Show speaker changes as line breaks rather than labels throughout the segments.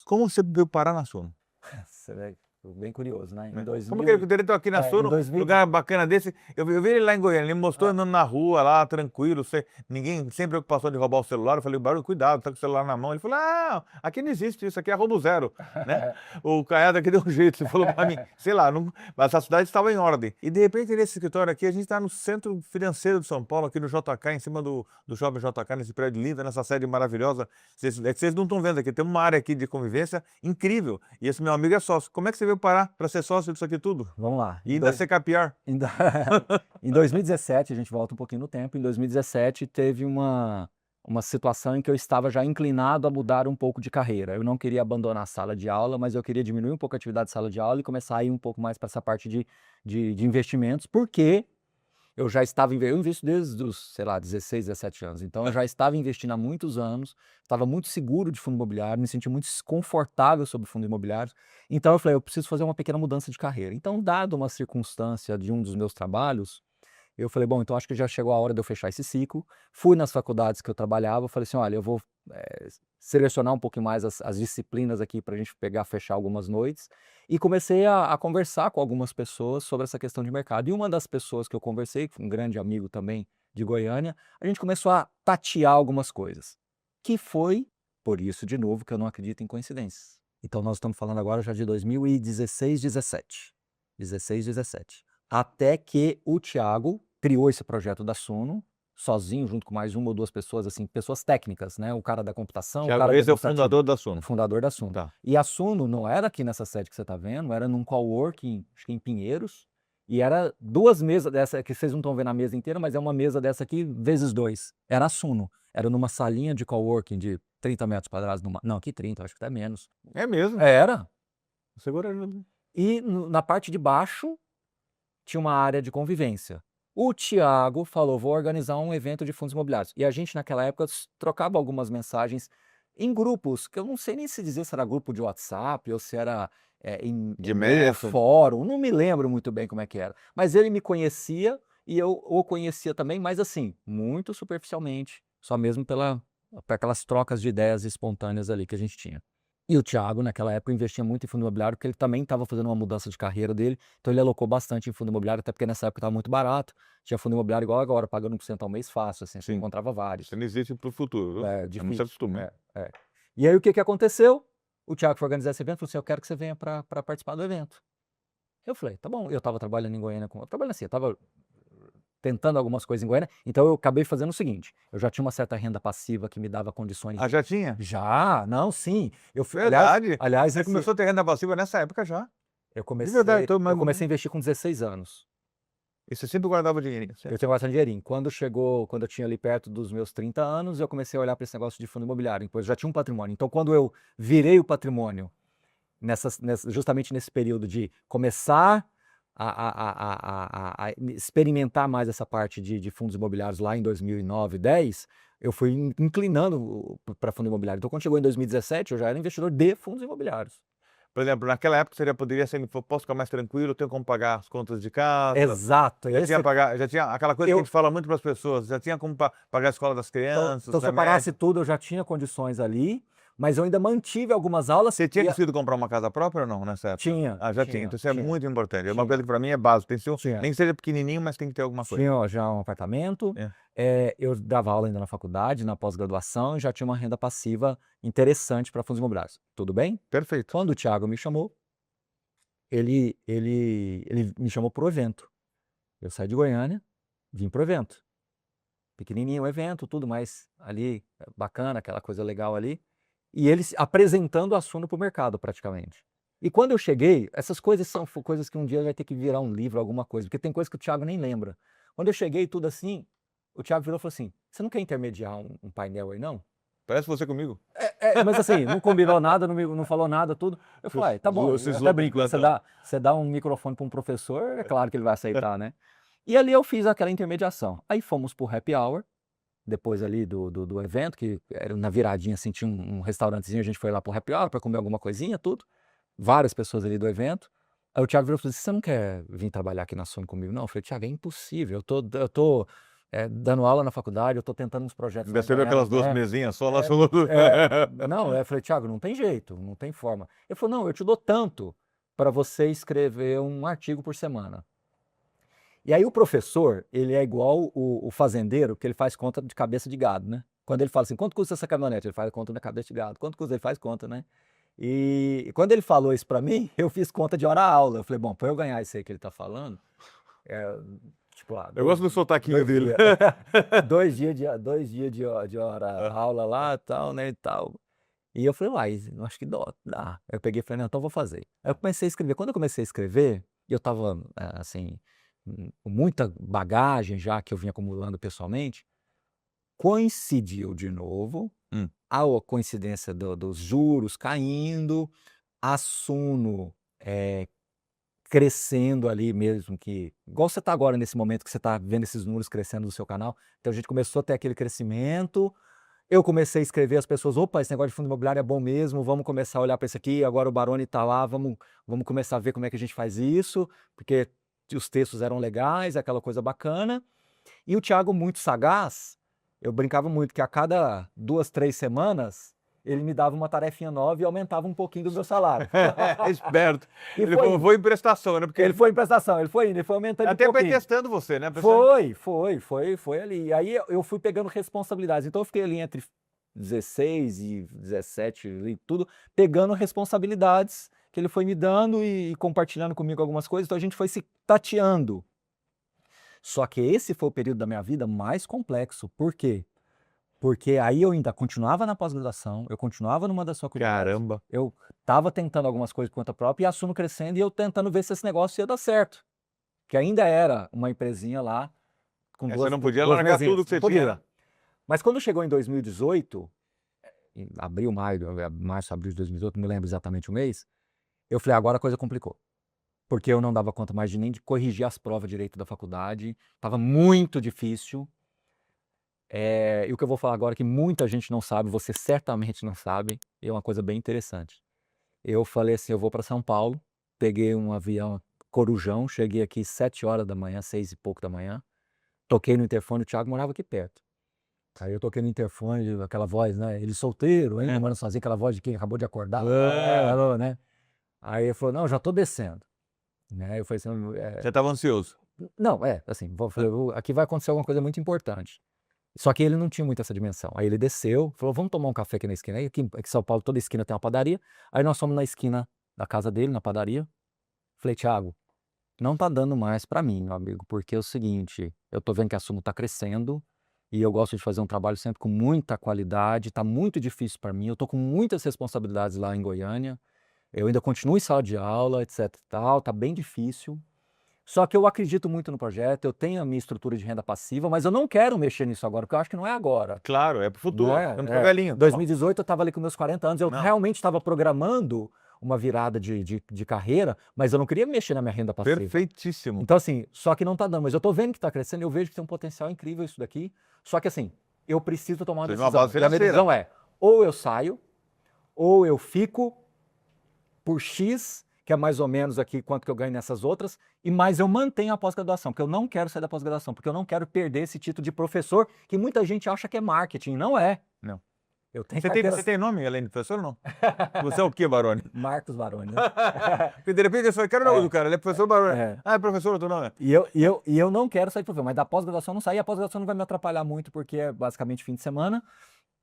como você veio parar na Suno?
Você vê, bem curioso, né? Em
Como
2000,
que ele diretor aqui na
em
Suno,
2000,
lugar bacana desse, eu vi ele lá em Goiânia, ele me mostrou
ah,
andando na rua lá, tranquilo, ninguém, sem preocupação de roubar o celular, eu falei, Barulho, cuidado, tá com o celular na mão, ele falou, ah, aqui não existe isso, aqui é roubo zero, né? O Caiado aqui deu um jeito, ele falou pra mim, sei lá, não, mas a cidade estava em ordem. E de repente nesse escritório aqui, a gente tá no centro financeiro de São Paulo, aqui no JK, em cima do shopping JK, nesse prédio lindo, nessa sede maravilhosa, vocês não estão vendo aqui, tem uma área aqui de convivência incrível, e esse meu amigo é sócio. Como é que você veio parar para ser sócio disso aqui tudo?
vamos lá.
E ainda ser capiar.
Em do- em 2017, a gente volta um pouquinho no tempo, em 2017 teve uma situação em que eu estava já inclinado a mudar um pouco de carreira. Eu não queria abandonar a sala de aula, mas eu queria diminuir um pouco a atividade de sala de aula e começar a ir um pouco mais para essa parte de investimentos, porque eu já estava eu invisto desde os, sei lá, 16, 17 anos. Então eu já estava investindo há muitos anos, estava muito seguro de fundo imobiliário, me sentia muito confortável sobre fundo imobiliário. Então eu falei, eu preciso fazer uma pequena mudança de carreira. Então, dado uma circunstância de um dos meus trabalhos, eu falei, bom, então acho que já chegou a hora de eu fechar esse ciclo. Fui nas faculdades que eu trabalhava, falei assim, olha, eu vou selecionar um pouquinho mais as disciplinas aqui para a gente pegar, fechar algumas noites. E comecei a conversar com algumas pessoas sobre essa questão de mercado. E uma das pessoas que eu conversei, que foi um grande amigo também de Goiânia, a gente começou a tatear algumas coisas. Que foi, por isso, de novo, que eu não acredito em coincidências. Então nós estamos falando agora já de 2016, 17. 16, 17. Até que o Thiago criou esse projeto da Suno, sozinho, junto com mais uma ou duas pessoas, assim, pessoas técnicas, né? O cara da computação, o cara
Esse é o
administrativo,
fundador da Suno.
o fundador da Suno.
Tá.
E a Suno não era aqui nessa sede que você está vendo, era num coworking, acho que em Pinheiros, e era duas mesas dessa, que vocês não estão vendo a mesa inteira, mas é uma mesa dessa aqui vezes dois. Era a Suno. Era numa salinha de coworking de 30 metros quadrados. Não, aqui 30, acho que até menos.
É mesmo.
Era.
Segura.
E na parte de baixo tinha uma área de convivência. O Thiago falou, vou organizar um evento de fundos imobiliários. E a gente, naquela época, trocava algumas mensagens em grupos, que eu não sei nem se dizer se era grupo de WhatsApp ou se era
De e-mail?
fórum, não me lembro muito bem como é que era. Mas ele me conhecia e eu o conhecia também, mas assim, muito superficialmente, só mesmo por aquelas trocas de ideias espontâneas ali que a gente tinha. E o Thiago, naquela época, investia muito em fundo imobiliário, porque ele também estava fazendo uma mudança de carreira dele, então ele alocou bastante em fundo imobiliário, até porque nessa época estava muito barato, tinha fundo imobiliário igual agora, pagando 1% ao mês fácil, assim, você
Sim.
encontrava vários.
Isso não existe pro futuro, viu?
É
Não se
difícil.
acostuma.
E aí o que aconteceu? O Thiago foi organizar esse evento, falou assim, eu quero que você venha para participar do evento. Eu falei, tá bom, eu estava trabalhando em Goiânia, trabalhando assim, eu estava tentando algumas coisas em Goiânia, então eu acabei fazendo o seguinte, eu já tinha uma certa renda passiva que me dava condições.
Ah, já tinha?
Já, não, sim.
Verdade.
Aliás,
Você começou a ter renda passiva nessa época já.
eu
De verdade,
eu comecei a investir com 16 anos.
E você sempre guardava dinheirinho.
Eu tenho bastante dinheirinho. Quando eu tinha ali perto dos meus 30 anos, eu comecei a olhar para esse negócio de fundo imobiliário. Depois eu já tinha um patrimônio. Então, quando eu virei o patrimônio, justamente nesse período de começar a experimentar mais essa parte de fundos imobiliários lá em 2009, 10, eu fui inclinando para fundo imobiliário. Então, quando chegou em 2017, eu já era investidor de fundos imobiliários.
Por exemplo, naquela época você já poderia ser, posso ficar mais tranquilo, tenho como pagar as contas de casa.
Exato.
Já tinha aquela coisa que a gente fala muito para as pessoas, já tinha como pagar a escola das crianças.
Então se eu pagasse tudo, eu já tinha condições ali, mas eu ainda mantive algumas aulas.
Você tinha conseguido comprar uma casa própria ou não nessa época?
Tinha.
Ah, já tinha. Então isso é muito importante. É uma coisa que para mim é básico. Tem que ser, nem que seja pequenininho, mas tem que ter alguma coisa.
Tinha já um apartamento. Eu dava aula ainda na faculdade, na pós-graduação, e já tinha uma renda passiva interessante para fundos imobiliários. Tudo bem?
Perfeito.
Quando o Thiago me chamou, ele me chamou para o evento. Eu saí de Goiânia, vim para o evento. Pequenininho o evento, tudo mais ali, bacana, aquela coisa legal ali. E ele apresentando a Suno para o mercado, praticamente. E quando eu cheguei, essas coisas são coisas que um dia vai ter que virar um livro, alguma coisa, porque tem coisa que o Thiago nem lembra. Quando eu cheguei, tudo assim, o Thiago virou e falou assim, você não quer intermediar um painel aí, não?
Parece você comigo.
Mas assim, não combinou nada, não falou nada, tudo. Eu falei, tá bom, eu até brinco, você dá um microfone para um professor, é claro que ele vai aceitar, né? E ali eu fiz aquela intermediação. Aí fomos pro happy hour, depois ali do evento, que era na viradinha, assim, tinha um restaurantezinho, a gente foi lá pro happy hour para comer alguma coisinha, tudo. Várias pessoas ali do evento. Aí o Thiago virou e falou assim, você não quer vir trabalhar aqui na Suno comigo? Não, eu falei, Thiago, é impossível, eu tô dando aula na faculdade, eu tô tentando uns projetos na
Você viu
internet,
aquelas duas
né?
mesinhas só lá?
Não, eu falei, Thiago, não tem jeito, não tem forma. Ele falou, não, eu te dou tanto para você escrever um artigo por semana. E aí o professor, ele é igual o fazendeiro, que ele faz conta de cabeça de gado, né? Quando ele fala assim, quanto custa essa caminhonete? Ele faz conta da cabeça de gado. Quanto custa? Ele faz conta, né? E quando ele falou isso para mim, eu fiz conta de hora-aula. Eu falei, bom, para eu ganhar isso aí que ele tá falando, tipo lá...
Eu gosto do sotaquinho dele.
2 dias de hora-aula lá, tal, né, e tal. E eu falei, uai, eu acho que dá. Aí eu peguei e falei, não, então eu vou fazer. Aí eu comecei a escrever. Quando eu comecei a escrever, eu tava, assim, com muita bagagem já que eu vinha acumulando pessoalmente, coincidiu de novo
Hum.
a coincidência dos juros caindo, a Suno crescendo ali mesmo, que igual você está agora nesse momento que você está vendo esses números crescendo no seu canal. Então a gente começou a ter aquele crescimento. Eu comecei a escrever, as pessoas, opa, esse negócio de fundo imobiliário é bom mesmo, vamos começar a olhar para isso aqui, agora o Baroni está lá, vamos começar a ver como é que a gente faz isso, porque os textos eram legais, aquela coisa bacana. E o Thiago, muito sagaz, eu brincava muito que a cada 2, 3 semanas, ele me dava uma tarefinha nova e aumentava um pouquinho do meu salário.
Esperto.
E
Ele
foi
foi em prestação, né? Porque
Ele foi em prestação, ele foi indo, ele foi aumentando de
até foi
pouquinho.
testando você, né?
Foi ali. E aí eu fui pegando responsabilidades. Então eu fiquei ali entre 16 e 17 e tudo, pegando responsabilidades que ele foi me dando e compartilhando comigo algumas coisas. Então a gente foi se tateando. Só que esse foi o período da minha vida mais complexo. Por quê? Porque aí eu ainda continuava na pós-graduação, eu continuava numa das faculdades.
Caramba.
Eu estava tentando algumas coisas por conta própria e a Suno crescendo e eu tentando ver se esse negócio ia dar certo. Que ainda era uma empresinha lá com
Você não podia largar
mesinhas.
tudo que você
Não podia.
tinha.
Mas quando chegou em 2018, em abril, março, abril de 2018, não me lembro exatamente o mês, eu falei, agora a coisa complicou. Porque eu não dava conta mais nem de corrigir as provas direito da faculdade, estava muito difícil. E o que eu vou falar agora que muita gente não sabe, você certamente não sabe, e é uma coisa bem interessante. Eu falei assim, eu vou para São Paulo, peguei um avião Corujão, cheguei aqui 7 horas da manhã, 6 e pouco da manhã, toquei no interfone, o Thiago morava aqui perto. Aí eu toquei no interfone, aquela voz, né? Ele solteiro, ainda morando sozinho, aquela voz de quem acabou de acordar. Alô, né? Aí ele falou, não, já tô descendo. Né? Eu falei assim,
Você estava ansioso.
não, assim, aqui vai acontecer alguma coisa muito importante. Só que ele não tinha muito essa dimensão. Aí ele desceu, falou, vamos tomar um café aqui na esquina. Aí aqui em São Paulo, toda esquina tem uma padaria. Aí nós fomos na esquina da casa dele, na padaria. Falei, Thiago, não tá dando mais pra mim, meu amigo, porque é o seguinte, eu tô vendo que a Suno tá crescendo e eu gosto de fazer um trabalho sempre com muita qualidade, tá muito difícil pra mim, eu tô com muitas responsabilidades lá em Goiânia, eu ainda continuo em sala de aula, etc e tal, tá bem difícil. Só que eu acredito muito no projeto, eu tenho a minha estrutura de renda passiva, mas eu não quero mexer nisso agora, porque eu acho que não é agora.
Claro, é pro futuro.
Não é?
Eu não tô velhinho.
Em 2018 eu estava ali com meus 40 anos, eu
Não.
realmente estava programando uma virada de carreira, mas eu não queria mexer na minha renda passiva.
Perfeitíssimo.
Então assim, só que não tá dando, mas eu tô vendo que tá crescendo, eu vejo que tem um potencial incrível isso daqui, só que assim, eu preciso tomar uma
Precisa de uma
decisão.
base
E a minha
financeira.
decisão é, ou eu saio, ou eu fico por X, que é mais ou menos aqui quanto que eu ganho nessas outras, e mais eu mantenho a pós-graduação, porque eu não quero sair da pós-graduação, porque eu não quero perder esse título de professor, que muita gente acha que é marketing, não é.
Não.
Eu tenho
Você tem nome além de professor ou não? Você é o quê, Baroni?
Marcos Baroni, né?
Porque de repente eu só quero não do cara, ele é professor Baroni.
É.
Ah, é professor, outro não é.
E eu não quero sair de professor, mas da pós-graduação eu não saí, a pós-graduação não vai me atrapalhar muito, porque é basicamente fim de semana,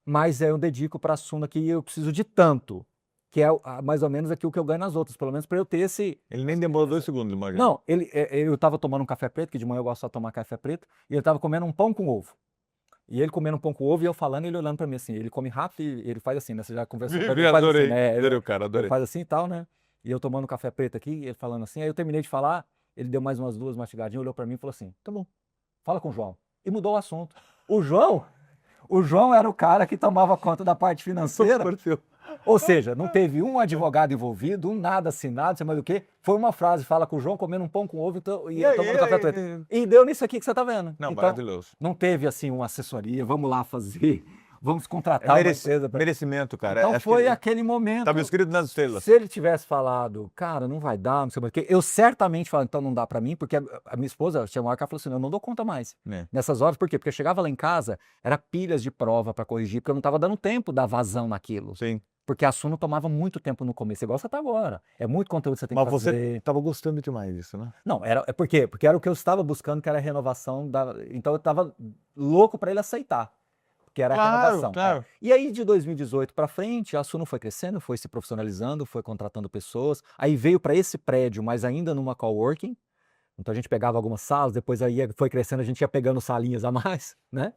mas eu dedico para a Suno que eu preciso de tanto, que é mais ou menos aquilo que eu ganho nas outras, pelo menos para eu ter esse...
Ele nem demorou 2 segundos, imagina.
Não, eu estava tomando um café preto, que de manhã eu gosto só de tomar café preto, e ele estava comendo um pão com ovo. E ele comendo um pão com ovo e eu falando e ele olhando para mim assim. Ele come rápido e ele faz assim, né? Você já conversou com ele, ele faz
Adorei,
assim, né?
adorei o cara, adorei.
Ele faz assim e tal, né? E eu tomando um café preto aqui, ele falando assim. Aí eu terminei de falar, ele deu mais umas 2 mastigadinhas, olhou para mim e falou assim, tá bom, fala com o João. E mudou o assunto. O João era o cara que tomava conta da parte financeira. Ou seja, não teve um advogado envolvido, um nada assinado, sei mais do que. Foi uma frase, fala com o João, comendo um pão com ovo e tomando café preto. E deu nisso aqui que você tá vendo.
Não,
então,
maravilhoso.
não teve assim uma assessoria, vamos lá fazer vamos contratar uma empresa pra...
Merecimento, cara.
Então
Acho
foi
que
aquele momento.
estava escrito nas estrelas.
Se ele tivesse falado, cara, não vai dar, não sei o quê, eu certamente falava, então não dá pra mim, porque a minha esposa tinha uma hora que ela falou assim, eu não dou conta mais.
É.
Nessas horas, por quê? Porque eu chegava lá em casa, era pilhas de prova pra corrigir, porque eu não tava dando tempo da vazão naquilo.
Sim.
Porque a Suno tomava muito tempo no começo, igual você tá agora. É muito conteúdo que você tem que
Mas você
fazer.
estava gostando demais disso, né?
Não, é por quê? Porque era o que eu estava buscando, que era a renovação da... Então eu tava louco para ele aceitar, que era a renovação.
Claro.
E aí de 2018 para frente, a Suno foi crescendo, foi se profissionalizando, foi contratando pessoas. Aí veio para esse prédio, mas ainda numa coworking. Então a gente pegava algumas salas, depois aí foi crescendo, a gente ia pegando salinhas a mais, né?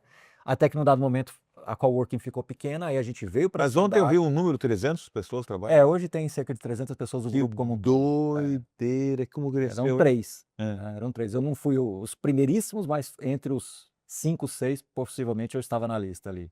Até que num dado momento a coworking ficou pequena, aí a gente veio para...
Mas ontem eu vi um número, 300 pessoas trabalhando.
Hoje tem cerca de 300 pessoas no
Que
grupo como um todo.
doideira, como cresceu.
Eram 3.
É.
Eram 3. Eu não fui os primeiríssimos, mas entre os 5, 6, possivelmente eu estava na lista ali.